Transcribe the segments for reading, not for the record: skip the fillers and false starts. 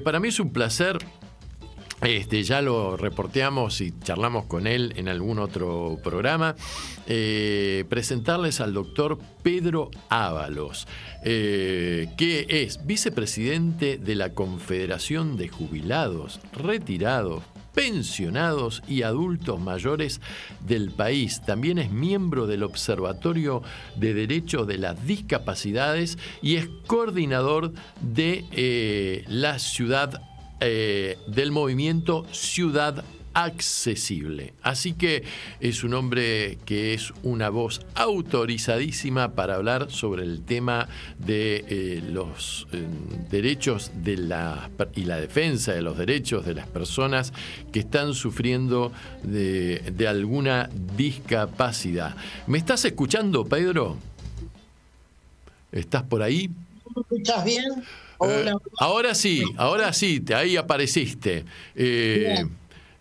Para mí es un placer. Ya lo reporteamos y charlamos con él en algún otro programa. Presentarles al doctor Pedro Ábalos, que es vicepresidente de la Confederación de Jubilados, Retirados, Pensionados y Adultos Mayores del país. También es miembro del Observatorio de Derechos de las Discapacidades y es coordinador de la ciudad del movimiento Ciudad Accesible. Así que es un hombre que es una voz autorizadísima para hablar sobre el tema de los derechos y la defensa de los derechos de las personas que están sufriendo de alguna discapacidad. ¿Me estás escuchando, Pedro? ¿Estás por ahí? ¿Me escuchas bien? Ahora sí, ahí apareciste.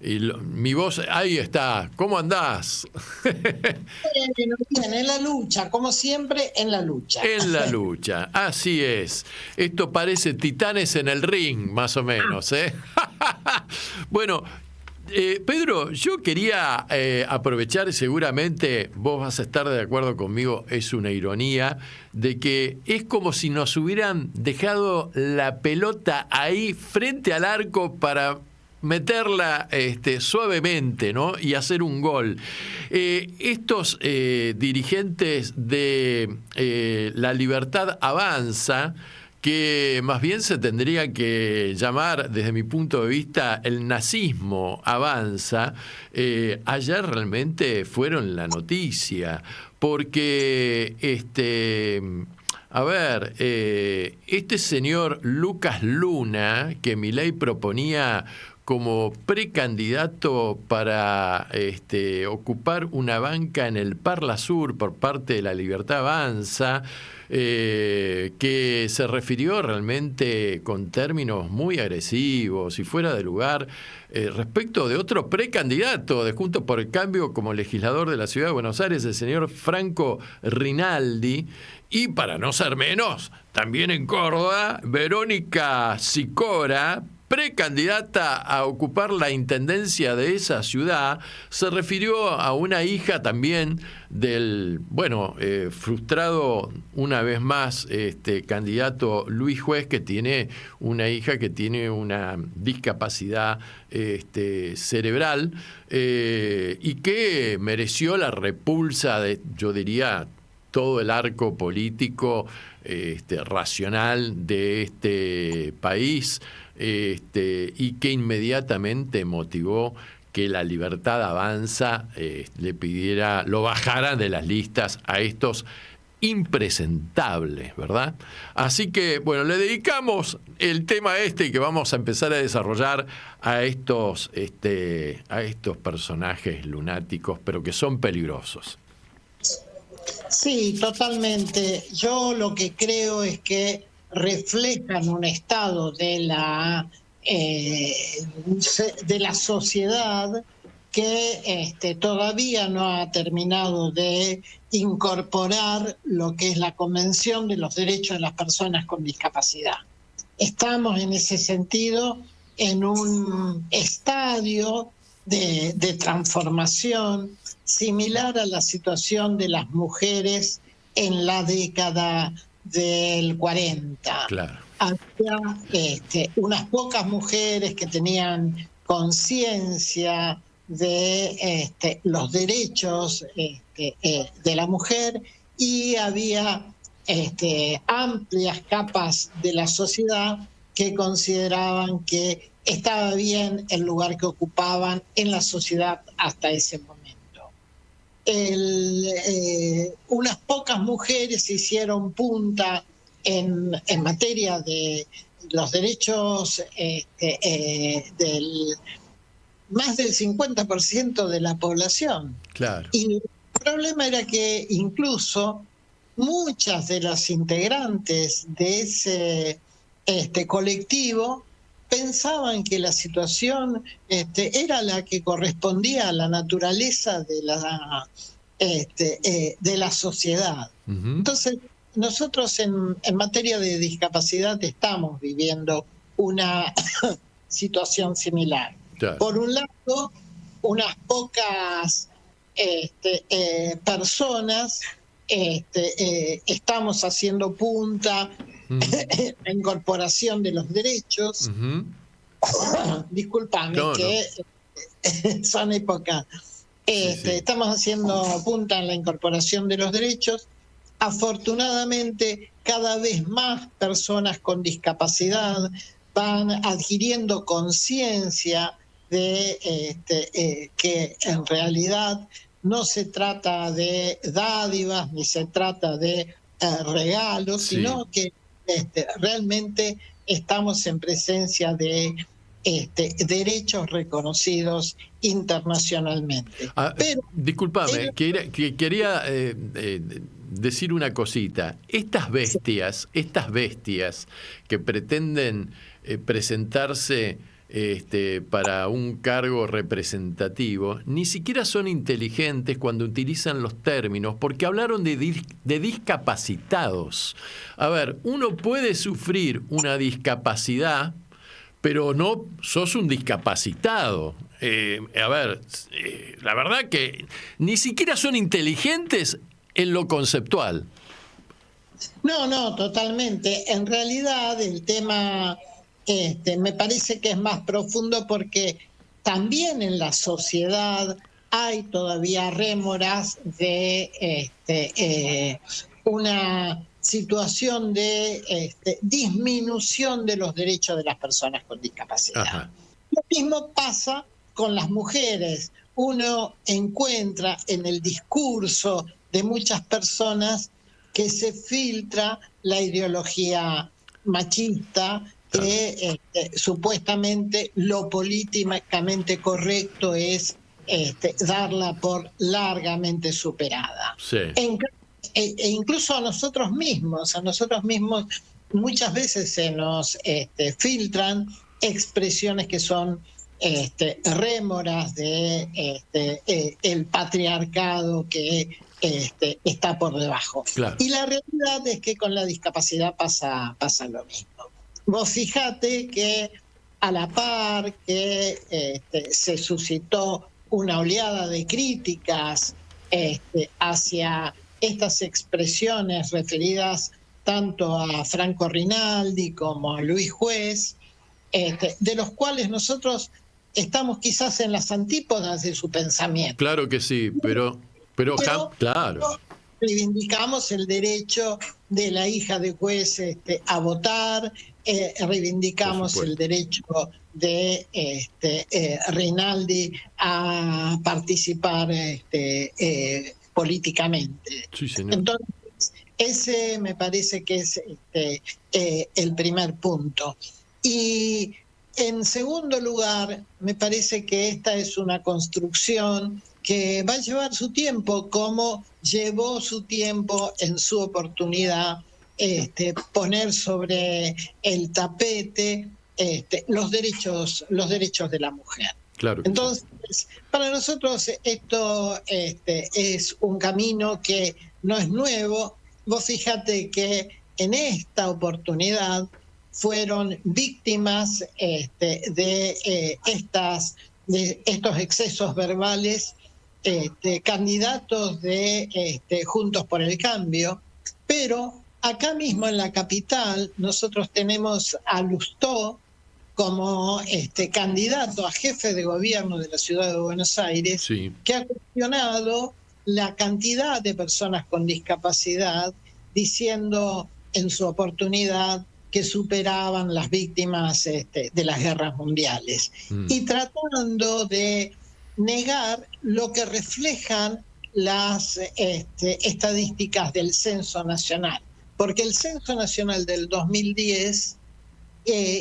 Mi voz, ahí está. ¿Cómo andás? Bien, en la lucha, como siempre, en la lucha. En la lucha, así es. Esto parece Titanes en el ring, más o menos, ¿eh? Bueno, Pedro, yo quería aprovechar, seguramente vos vas a estar de acuerdo conmigo, es una ironía, de que es como si nos hubieran dejado la pelota ahí frente al arco para meterla suavemente, ¿no? Y hacer un gol. Estos dirigentes de La Libertad Avanza, que más bien se tendría que llamar, desde mi punto de vista, el nazismo avanza, ayer realmente fueron la noticia, porque este señor Lucas Luna, que Milei proponía como precandidato para ocupar una banca en el Parla Sur por parte de La Libertad Avanza, que se refirió realmente con términos muy agresivos y fuera de lugar respecto de otro precandidato de Juntos por el Cambio como legislador de la Ciudad de Buenos Aires, el señor Franco Rinaldi, y para no ser menos, también en Córdoba, Verónica Sicora, precandidata a ocupar la intendencia de esa ciudad, se refirió a una hija también del, frustrado una vez más candidato Luis Juez, que tiene una hija que tiene una discapacidad cerebral y que mereció la repulsa de, yo diría, todo el arco político racional de este país, y que inmediatamente motivó que La Libertad Avanza le pidiera, lo bajara de las listas a estos impresentables, ¿verdad? Así que, bueno, le dedicamos el tema que vamos a empezar a desarrollar a estos personajes lunáticos, pero que son peligrosos. Sí, totalmente. Yo lo que creo es que reflejan un estado de la sociedad que todavía no ha terminado de incorporar lo que es la Convención de los Derechos de las Personas con Discapacidad. Estamos en ese sentido en un estadio de transformación similar a la situación de las mujeres en la década del 40. Claro. Había unas pocas mujeres que tenían conciencia de los derechos de la mujer, y había amplias capas de la sociedad que consideraban que estaba bien el lugar que ocupaban en la sociedad hasta ese momento. Unas pocas mujeres hicieron punta en materia de los derechos del más del 50% de la población. Claro. Y el problema era que incluso muchas de las integrantes de ese colectivo pensaban que la situación era la que correspondía a la naturaleza de la sociedad. Uh-huh. Entonces, nosotros en materia de discapacidad estamos viviendo una situación similar. Claro. Por un lado, unas pocas personas estamos haciendo punta en la incorporación de los derechos. Discúlpame, No, que son épocas. Estamos haciendo punta en la incorporación de los derechos. Afortunadamente, cada vez más personas con discapacidad van adquiriendo conciencia de que en realidad no se trata de dádivas ni se trata de regalos, sino que realmente estamos en presencia de derechos reconocidos internacionalmente. Pero, discúlpame, quería decir una cosita. Estas bestias que pretenden presentarse para un cargo representativo, ni siquiera son inteligentes cuando utilizan los términos, porque hablaron de discapacitados. A ver, uno puede sufrir una discapacidad, pero no sos un discapacitado. La verdad que ni siquiera son inteligentes en lo conceptual. No, totalmente. En realidad el tema me parece que es más profundo porque también en la sociedad hay todavía rémoras de una situación de disminución de los derechos de las personas con discapacidad. Ajá. Lo mismo pasa con las mujeres. Uno encuentra en el discurso de muchas personas que se filtra la ideología machista, que supuestamente lo políticamente correcto es darla por largamente superada. Sí. E incluso a nosotros mismos muchas veces se nos filtran expresiones que son rémoras de el patriarcado que está por debajo. Claro. Y la realidad es que con la discapacidad pasa lo mismo. Vos fijate que a la par que se suscitó una oleada de críticas hacia estas expresiones referidas tanto a Franco Rinaldi como a Luis Juez, de los cuales nosotros estamos quizás en las antípodas de su pensamiento. Claro que sí, pero claro. Reivindicamos el derecho de la hija de Juez a votar, reivindicamos el derecho de Rinaldi a participar políticamente. Sí, señor. Entonces, ese me parece que es el primer punto. Y en segundo lugar, me parece que esta es una construcción que va a llevar su tiempo, como llevó su tiempo en su oportunidad poner sobre el tapete los derechos de la mujer. Claro. Entonces, para nosotros esto es un camino que no es nuevo. Vos fíjate que en esta oportunidad fueron víctimas de estos excesos verbales candidatos de Juntos por el Cambio, pero acá mismo en la capital nosotros tenemos a Lustó como candidato a jefe de gobierno de la ciudad de Buenos Aires, sí, que ha cuestionado la cantidad de personas con discapacidad, diciendo en su oportunidad que superaban las víctimas de las guerras mundiales, y tratando de negar lo que reflejan las estadísticas del Censo Nacional, porque el Censo Nacional del 2010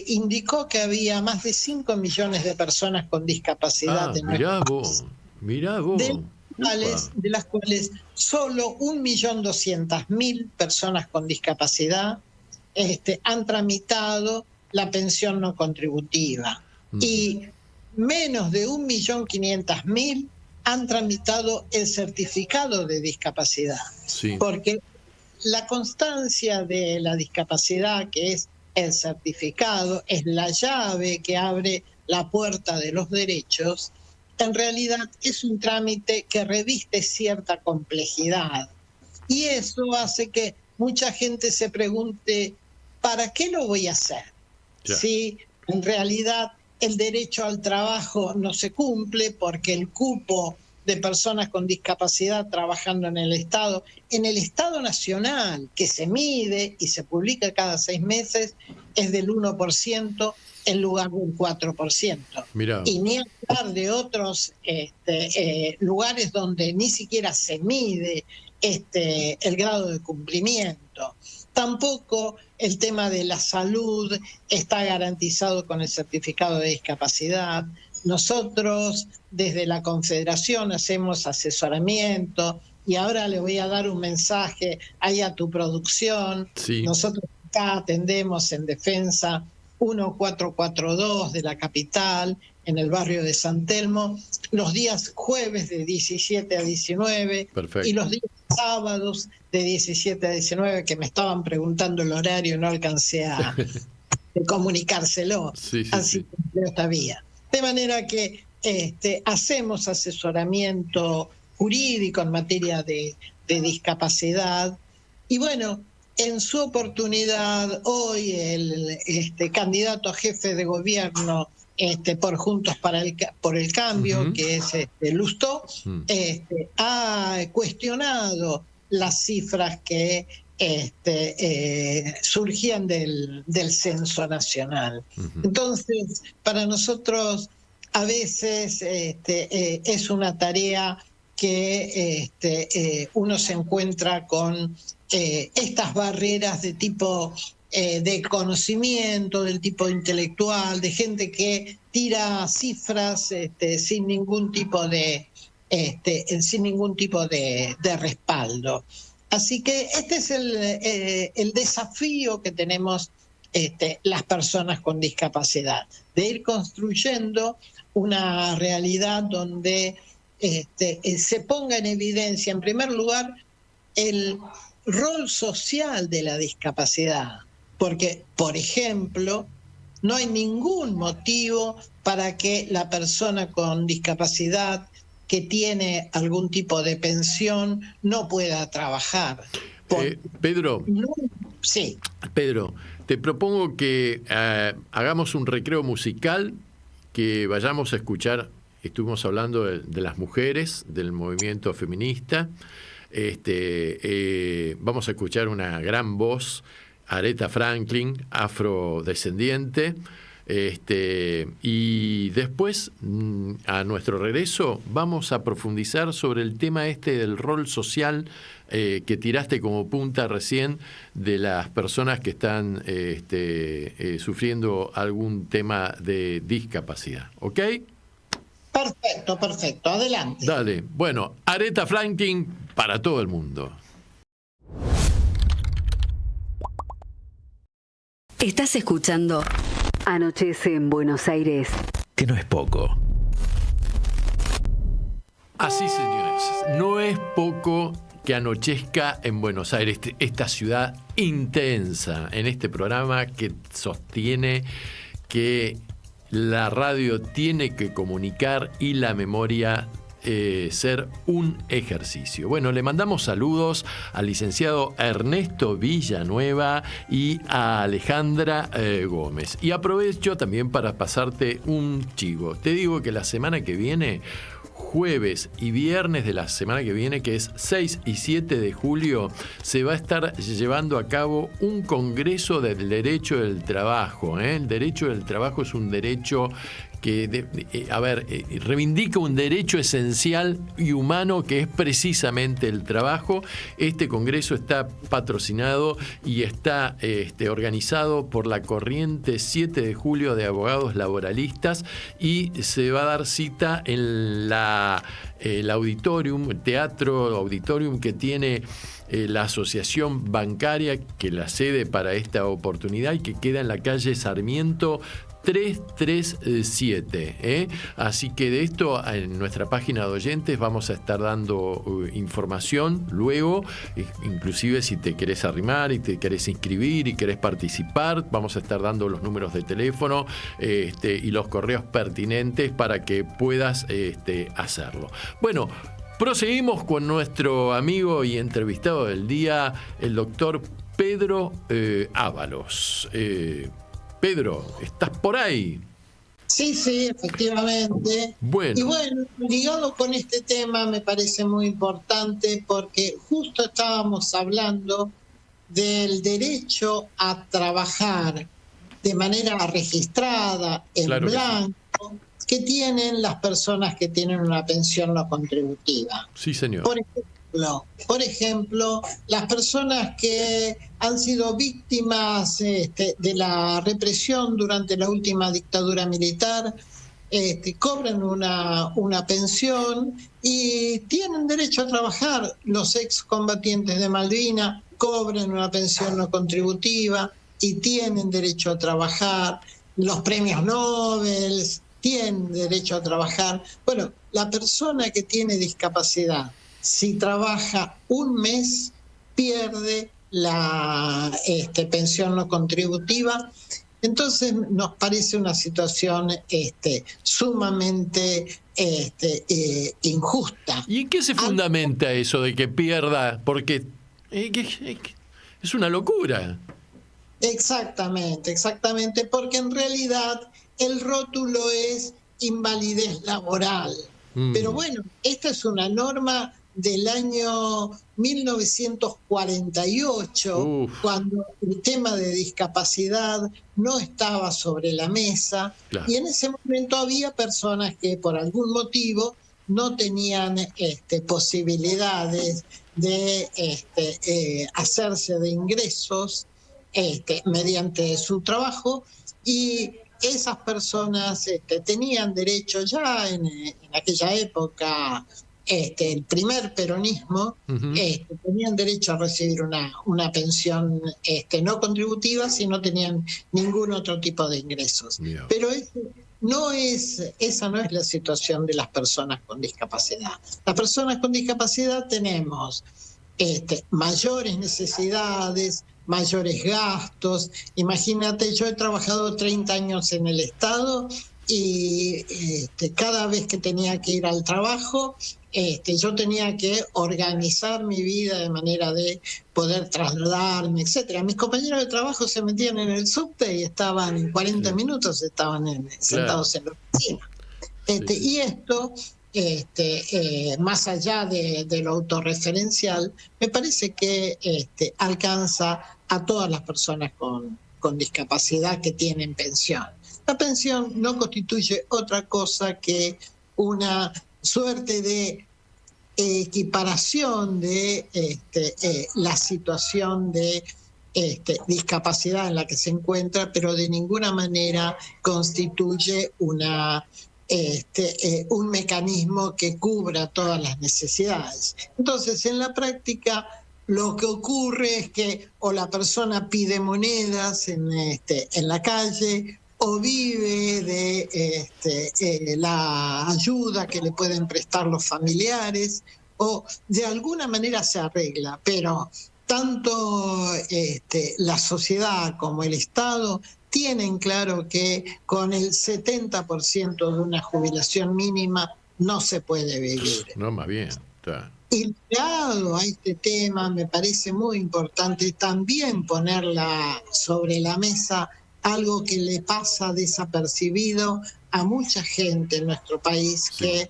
indicó que había más de 5 millones de personas con discapacidad en nuestro país. Mirá vos. De las cuales solo 1.200.000 personas con discapacidad han tramitado la pensión no contributiva, y menos de 1.500.000 han tramitado el certificado de discapacidad, sí, porque la constancia de la discapacidad, que es el certificado, es la llave que abre la puerta de los derechos, en realidad es un trámite que reviste cierta complejidad. Y eso hace que mucha gente se pregunte, ¿para qué lo voy a hacer? Si en realidad el derecho al trabajo no se cumple porque el cupo de personas con discapacidad trabajando en el Estado nacional, que se mide y se publica cada 6 meses, es del 1% en lugar del 4%. Mirá. Y ni hablar de otros lugares donde ni siquiera se mide el grado de cumplimiento. Tampoco el tema de la salud está garantizado con el certificado de discapacidad. Nosotros desde la Confederación hacemos asesoramiento y ahora le voy a dar un mensaje ahí a tu producción. Sí. Nosotros acá atendemos en Defensa 1442 de la capital, en el barrio de San Telmo, los días jueves de 17 a 19. Perfecto. Y los días sábados de 17 a 19, que me estaban preguntando el horario, no alcancé a comunicárselo, así que está bien. De manera que hacemos asesoramiento jurídico en materia de discapacidad. Y bueno, en su oportunidad, hoy el candidato a jefe de gobierno por Juntos por el Cambio, que es Lustó, ha cuestionado las cifras que surgían del censo nacional. Entonces, para nosotros a veces es una tarea que uno se encuentra con estas barreras de tipo de conocimiento, del tipo intelectual, de gente que tira cifras sin ningún tipo de respaldo. Así que este es el desafío que tenemos las personas con discapacidad, de ir construyendo una realidad donde se ponga en evidencia, en primer lugar, el rol social de la discapacidad. Porque, por ejemplo, no hay ningún motivo para que la persona con discapacidad que tiene algún tipo de pensión no pueda trabajar. Pedro, sí. Pedro, te propongo que hagamos un recreo musical, que vayamos a escuchar, estuvimos hablando de las mujeres, del movimiento feminista. Vamos a escuchar una gran voz, Aretha Franklin, afrodescendiente, y después, a nuestro regreso, vamos a profundizar sobre el tema del rol social que tiraste como punta recién, de las personas que están sufriendo algún tema de discapacidad. ¿Ok? Perfecto. Adelante. Dale. Bueno, Aretha Franklin para todo el mundo. Estás escuchando Anochece en Buenos Aires. Que no es poco. Así, señores, no es poco que anochezca en Buenos Aires, esta ciudad intensa, en este programa que sostiene que la radio tiene que comunicar y la memoria ser un ejercicio. Bueno, le mandamos saludos al licenciado Ernesto Villanueva y a Alejandra Gómez. Y aprovecho también para pasarte un chivo. Te digo que la semana que viene, jueves y viernes de la semana que viene, que es 6 y 7 de julio, se va a estar llevando a cabo un congreso del derecho del trabajo. El derecho del trabajo es un derecho que, reivindica un derecho esencial y humano, que es precisamente el trabajo. Este congreso está patrocinado y está organizado por la Corriente 7 de Julio de Abogados Laboralistas, y se va a dar cita en la el auditorium, el teatro auditorium que tiene la Asociación Bancaria, que la sede para esta oportunidad y que queda en la calle Sarmiento 337. Así que de esto en nuestra página de oyentes vamos a estar dando información luego, inclusive si te querés arrimar y te querés inscribir y querés participar, vamos a estar dando los números de teléfono y los correos pertinentes para que puedas hacerlo. Bueno, proseguimos con nuestro amigo y entrevistado del día, el doctor Pedro Ábalos. Pedro, ¿estás por ahí? Sí, efectivamente. Bueno. Y bueno, ligado con este tema me parece muy importante porque justo estábamos hablando del derecho a trabajar de manera registrada, en blanco, que tienen las personas que tienen una pensión no contributiva. Sí, señor. Por ejemplo, las personas que han sido víctimas de la represión durante la última dictadura militar, cobran una pensión y tienen derecho a trabajar. Los excombatientes de Malvinas cobran una pensión no contributiva y tienen derecho a trabajar. Los premios Nobel tienen derecho a trabajar. Bueno, la persona que tiene discapacidad, si trabaja un mes, pierde la pensión no contributiva. Entonces nos parece una situación sumamente injusta. ¿Y en qué se fundamenta eso de que pierda? Porque es una locura. Exactamente, porque en realidad el rótulo es invalidez laboral. Pero bueno, esta es una norma del año 1948, cuando el tema de discapacidad no estaba sobre la mesa, claro. Y en ese momento había personas que por algún motivo no tenían posibilidades de hacerse de ingresos mediante su trabajo, y esas personas tenían derecho ya en aquella época, el primer peronismo, tenían derecho a recibir una pensión no contributiva si no tenían ningún otro tipo de ingresos. Yeah. Pero esa no es la situación de las personas con discapacidad. Las personas con discapacidad tenemos mayores necesidades, mayores gastos. Imagínate, yo he trabajado 30 años en el Estado y cada vez que tenía que ir al trabajo, yo tenía que organizar mi vida de manera de poder trasladarme, etcétera. Mis compañeros de trabajo se metían en el subte y estaban en 40 minutos, estaban sentados en la oficina. Y esto, más allá de lo autorreferencial, me parece que alcanza a todas las personas con discapacidad que tienen pensión. La pensión no constituye otra cosa que una suerte de equiparación de la situación de discapacidad en la que se encuentra, pero de ninguna manera constituye un mecanismo que cubra todas las necesidades. Entonces, en la práctica, lo que ocurre es que o la persona pide monedas en la calle, o vive de la ayuda que le pueden prestar los familiares, o de alguna manera se arregla, pero tanto la sociedad como el Estado tienen claro que con el 70% de una jubilación mínima no se puede vivir. No, más bien, está. Y ligado a este tema, me parece muy importante también ponerla sobre la mesa algo que le pasa desapercibido a mucha gente en nuestro país, sí. Que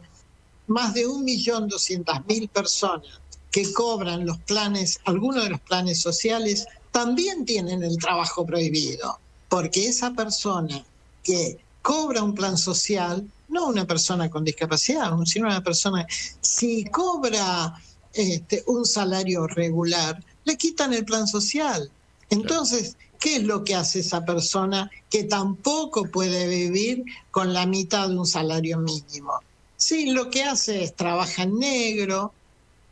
más de 1.200.000 personas que cobran los planes, algunos de los planes sociales, también tienen el trabajo prohibido, porque esa persona que cobra un plan social, no una persona con discapacidad, sino una persona, si cobra un salario regular, le quitan el plan social. Entonces, ¿qué es lo que hace esa persona que tampoco puede vivir con la mitad de un salario mínimo? Sí, lo que hace es trabaja en negro,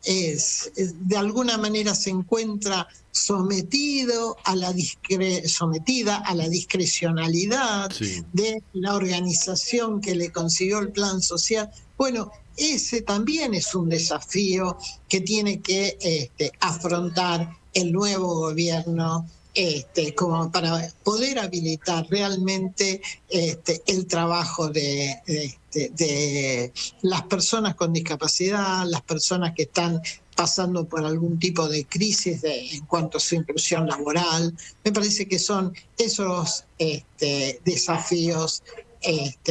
de alguna manera se encuentra sometida a la discrecionalidad Sí, de la organización que le consiguió el plan social. Bueno, ese también es un desafío que tiene que afrontar el nuevo gobierno, como para poder habilitar realmente el trabajo de las personas con discapacidad, las personas que están pasando por algún tipo de crisis en cuanto a su inclusión laboral. Me parece que son esos desafíos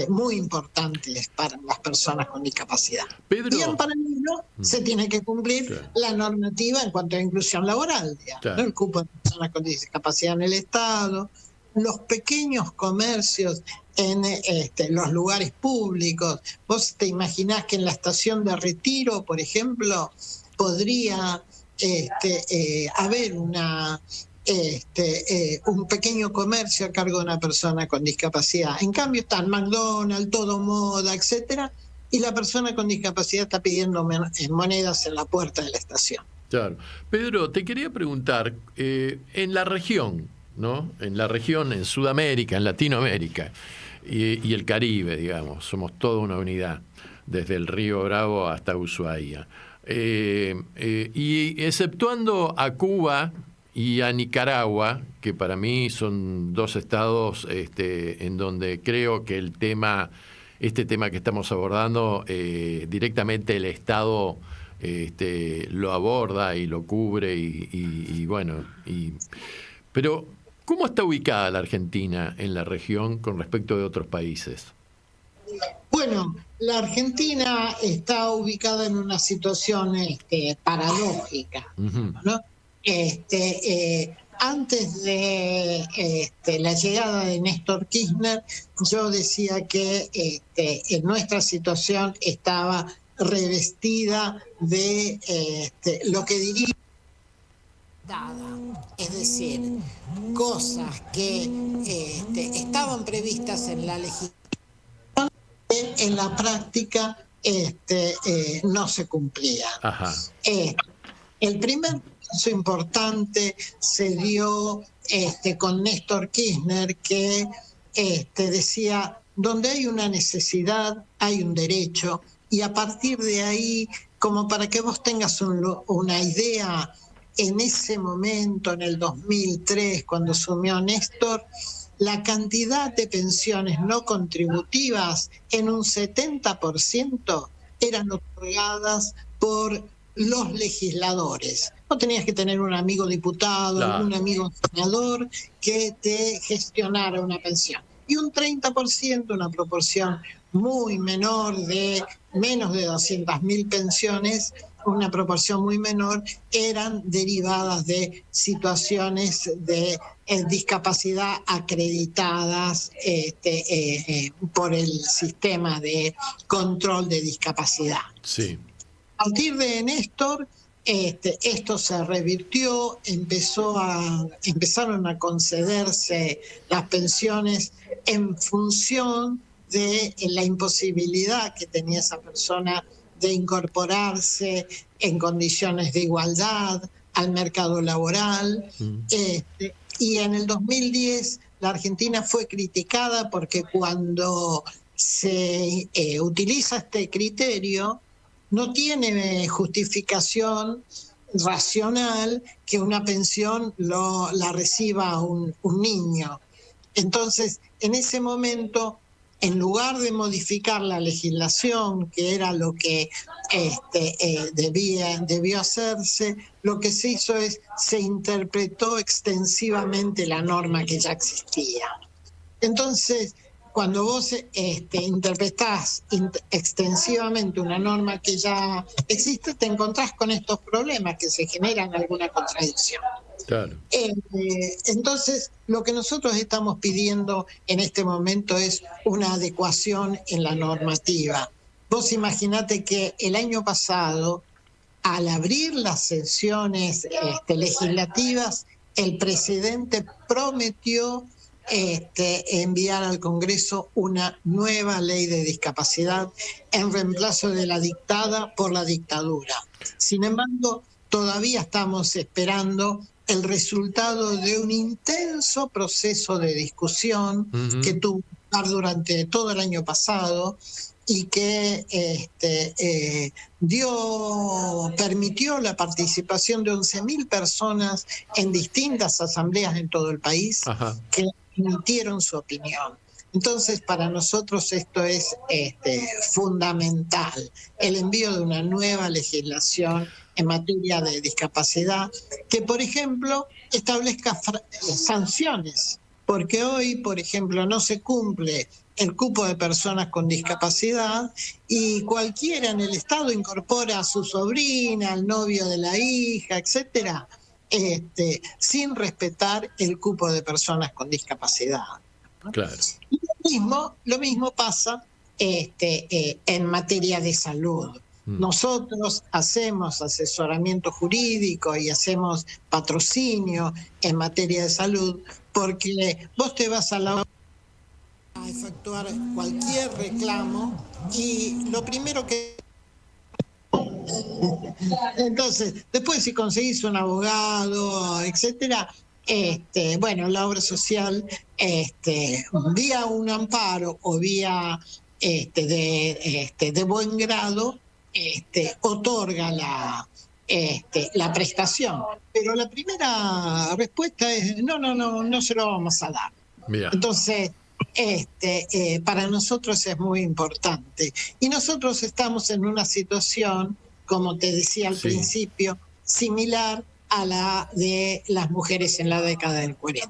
muy importantes para las personas con discapacidad. Y en Pedro. paralelo se tiene que cumplir Claro, la normativa en cuanto a inclusión laboral, digamos, ¿no? claro. El cupo de personas con discapacidad en el Estado, los pequeños comercios en los lugares públicos. Vos te imaginás que en la estación de Retiro, por ejemplo, podría haber un pequeño comercio a cargo de una persona con discapacidad. En cambio están McDonald's, Todo Moda, etcétera, y la persona con discapacidad está pidiendo monedas en la puerta de la estación. Claro. Pedro, te quería preguntar, en la región, ¿no? En la región, en Sudamérica, en Latinoamérica y el Caribe, digamos, somos toda una unidad, desde el Río Bravo hasta Ushuaia. Y exceptuando a Cuba y a Nicaragua, que para mí son dos estados en donde creo que este tema que estamos abordando, directamente el Estado lo aborda y lo cubre pero ¿cómo está ubicada la Argentina en la región con respecto de otros países? Bueno, la Argentina está ubicada en una situación paradójica, Ujú. ¿no? Antes de la llegada de Néstor Kirchner, yo decía que en nuestra situación estaba revestida de lo que diría dada, es decir, cosas que estaban previstas en la legislación, en la práctica no se cumplían. Ajá. El primer paso importante se dio con Néstor Kirchner, que decía, donde hay una necesidad, hay un derecho, y a partir de ahí, como para que vos tengas una idea, en ese momento, en el 2003, cuando asumió Néstor, la cantidad de pensiones no contributivas en un 70% eran otorgadas por los legisladores. No tenías que tener un amigo diputado, Claro. algún amigo senador que te gestionara una pensión. Y un 30%, una proporción muy menor, de menos de 200.000 pensiones, una proporción muy menor, eran derivadas de situaciones de discapacidad acreditadas por el sistema de control de discapacidad. Sí. A partir de Néstor, esto se revirtió, empezaron a concederse las pensiones en función de la imposibilidad que tenía esa persona de incorporarse en condiciones de igualdad al mercado laboral. Y en el 2010 la Argentina fue criticada porque cuando se utiliza este criterio, no tiene justificación racional que una pensión la reciba un niño. Entonces, en ese momento, en lugar de modificar la legislación, que era lo que debió hacerse, lo que se hizo es, se interpretó extensivamente la norma que ya existía. Entonces, cuando vos interpretás extensivamente una norma que ya existe, te encontrás con estos problemas que se generan alguna contradicción. Claro. Entonces, lo que nosotros estamos pidiendo en este momento es una adecuación en la normativa. Vos imaginate que el año pasado, al abrir las sesiones legislativas, el presidente prometió enviar al Congreso una nueva ley de discapacidad en reemplazo de la dictada por la dictadura. Sin embargo, todavía estamos esperando el resultado de un intenso proceso de discusión que tuvo lugar durante todo el año pasado y que permitió la participación de 11.000 personas en distintas asambleas en todo el país. Ajá. Que emitieron su opinión. Entonces, para nosotros esto es fundamental, el envío de una nueva legislación en materia de discapacidad, que, por ejemplo, establezca sanciones, porque hoy, por ejemplo, no se cumple el cupo de personas con discapacidad y cualquiera en el Estado incorpora a su sobrina, al novio de la hija, etcétera, sin respetar el cupo de personas con discapacidad. Claro. Y lo mismo pasa en materia de salud. Nosotros hacemos asesoramiento jurídico y hacemos patrocinio en materia de salud porque vos te vas a efectuar cualquier reclamo y lo primero que... Entonces, después si conseguís un abogado, etcétera, la obra social, vía un amparo o vía de buen grado, otorga la prestación. Pero la primera respuesta es no se lo vamos a dar. Mira. Entonces, para nosotros es muy importante. Y nosotros estamos en una situación, como te decía al principio, similar a la de las mujeres en la década del 40.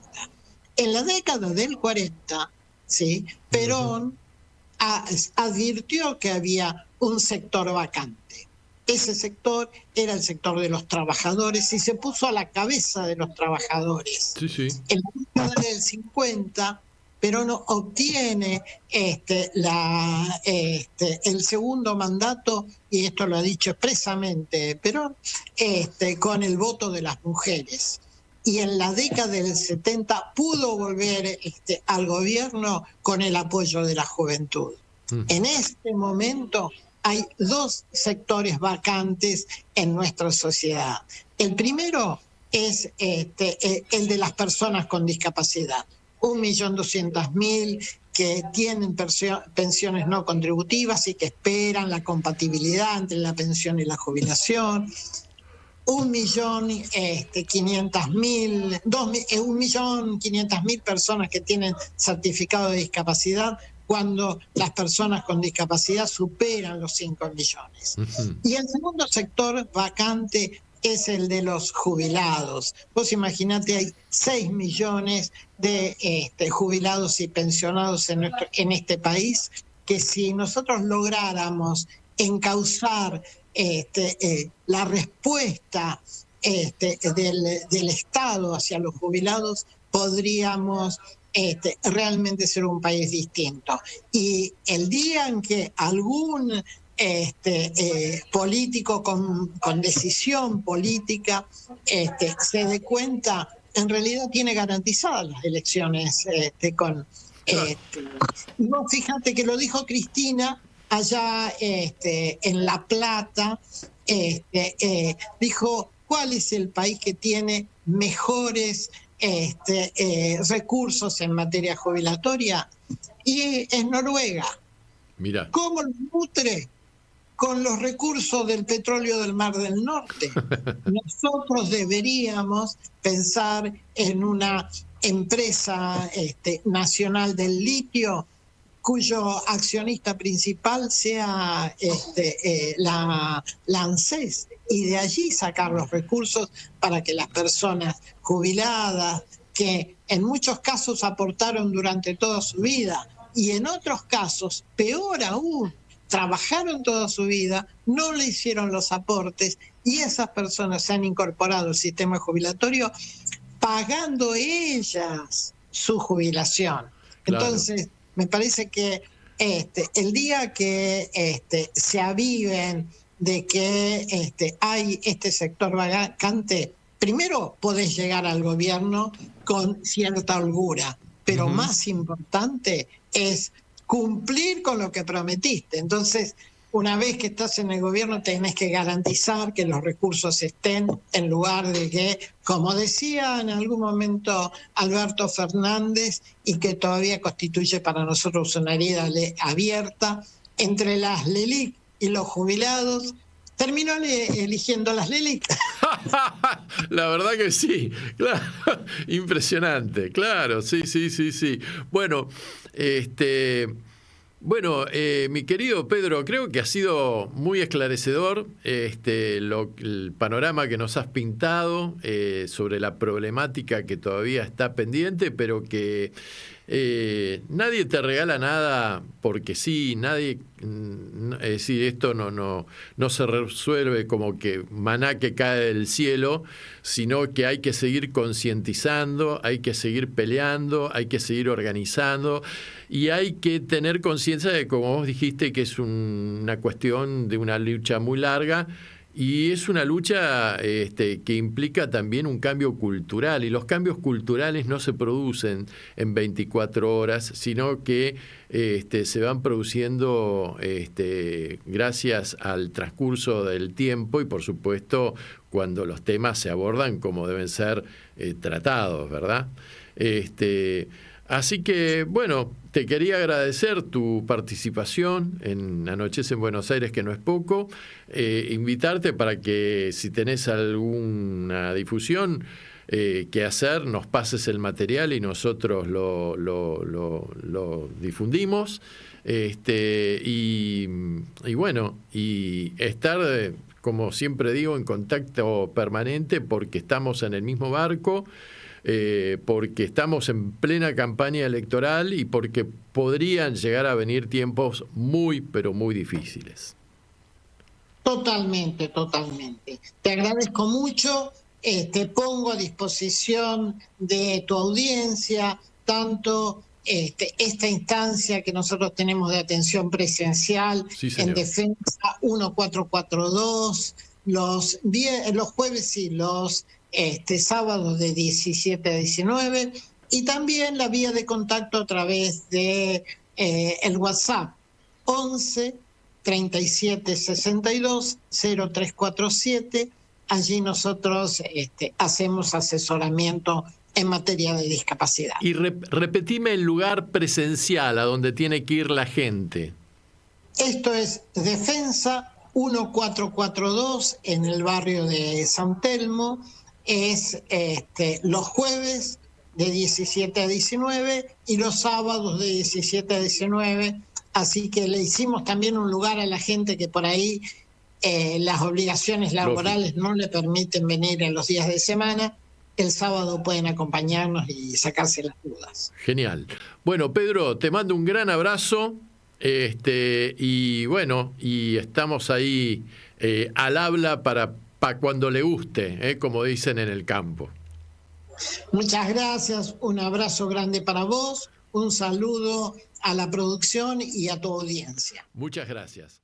En la década del 40, ¿sí? Perón advirtió que había un sector vacante. Ese sector era el sector de los trabajadores y se puso a la cabeza de los trabajadores. Sí. En la década del 50, Perón obtiene el segundo mandato, y esto lo ha dicho expresamente Perón, con el voto de las mujeres. Y en la década del 70 pudo volver al gobierno con el apoyo de la juventud. En este momento hay dos sectores vacantes en nuestra sociedad. El primero es el de las personas con discapacidad. 1.200.000 que tienen pensiones no contributivas y que esperan la compatibilidad entre la pensión y la jubilación. 1.500.000 personas que tienen certificado de discapacidad cuando las personas con discapacidad superan los 5 millones. Y el segundo sector vacante es el de los jubilados. Vos imaginate, hay 6 millones de jubilados y pensionados en este país, que si nosotros lográramos encauzar la respuesta del Estado hacia los jubilados, podríamos realmente ser un país distinto. Y el día en que algún político con decisión política se dé cuenta, en realidad tiene garantizadas las elecciones no, fíjate que lo dijo Cristina allá en La Plata, dijo cuál es el país que tiene mejores recursos en materia jubilatoria, y es Noruega. Mira. ¿Cómo lo nutre? Con los recursos del petróleo del Mar del Norte. Nosotros deberíamos pensar en una empresa nacional del litio cuyo accionista principal sea la ANSES, y de allí sacar los recursos para que las personas jubiladas, que en muchos casos aportaron durante toda su vida y en otros casos, peor aún, trabajaron toda su vida, no le hicieron los aportes, y esas personas se han incorporado al sistema jubilatorio pagando ellas su jubilación. Claro. Entonces, me parece que el día que se aviven de que hay este sector vacante, primero podés llegar al gobierno con cierta holgura, pero más importante es cumplir con lo que prometiste. Entonces, una vez que estás en el gobierno, tenés que garantizar que los recursos estén, en lugar de que, como decía en algún momento Alberto Fernández, y que todavía constituye para nosotros una herida abierta, entre las LELIC y los jubilados, terminó eligiendo las LELIC. La verdad que sí, claro, impresionante, claro, sí. Bueno, mi querido Pedro, creo que ha sido muy esclarecedor el panorama que nos has pintado sobre la problemática que todavía está pendiente, pero que nadie te regala nada porque sí, nadie, es decir, esto no se resuelve como que maná que cae del cielo, sino que hay que seguir concientizando, hay que seguir peleando, hay que seguir organizando y hay que tener conciencia de, como vos dijiste, que es una cuestión de una lucha muy larga. Y es una lucha que implica también un cambio cultural, y los cambios culturales no se producen en 24 horas, sino que se van produciendo gracias al transcurso del tiempo y, por supuesto, cuando los temas se abordan como deben ser tratados, ¿verdad? Así que, bueno, te quería agradecer tu participación en Anochece en Buenos Aires, que no es poco. Invitarte para que, si tenés alguna difusión que hacer, nos pases el material y nosotros lo difundimos. Y bueno, y estar, como siempre digo, en contacto permanente, porque estamos en el mismo barco. Porque estamos en plena campaña electoral y porque podrían llegar a venir tiempos muy, pero muy difíciles. Totalmente. Te agradezco mucho. Te pongo a disposición de tu audiencia tanto esta instancia que nosotros tenemos de atención presencial en Defensa 1442, los jueves y los sábados de 17 a 19, y también la vía de contacto a través de el WhatsApp 11 37 62 0347. Allí nosotros hacemos asesoramiento en materia de discapacidad. Y repetime el lugar presencial a donde tiene que ir la gente. Esto es Defensa 1442 en el barrio de San Telmo. Es los jueves de 17 a 19 y los sábados de 17 a 19. Así que le hicimos también un lugar a la gente que por ahí las obligaciones laborales no le permiten venir en los días de semana. El sábado pueden acompañarnos y sacarse las dudas. Genial. Bueno, Pedro, te mando un gran abrazo. Y bueno, y estamos ahí al habla para cuando le guste, como dicen en el campo. Muchas gracias, un abrazo grande para vos, un saludo a la producción y a tu audiencia. Muchas gracias.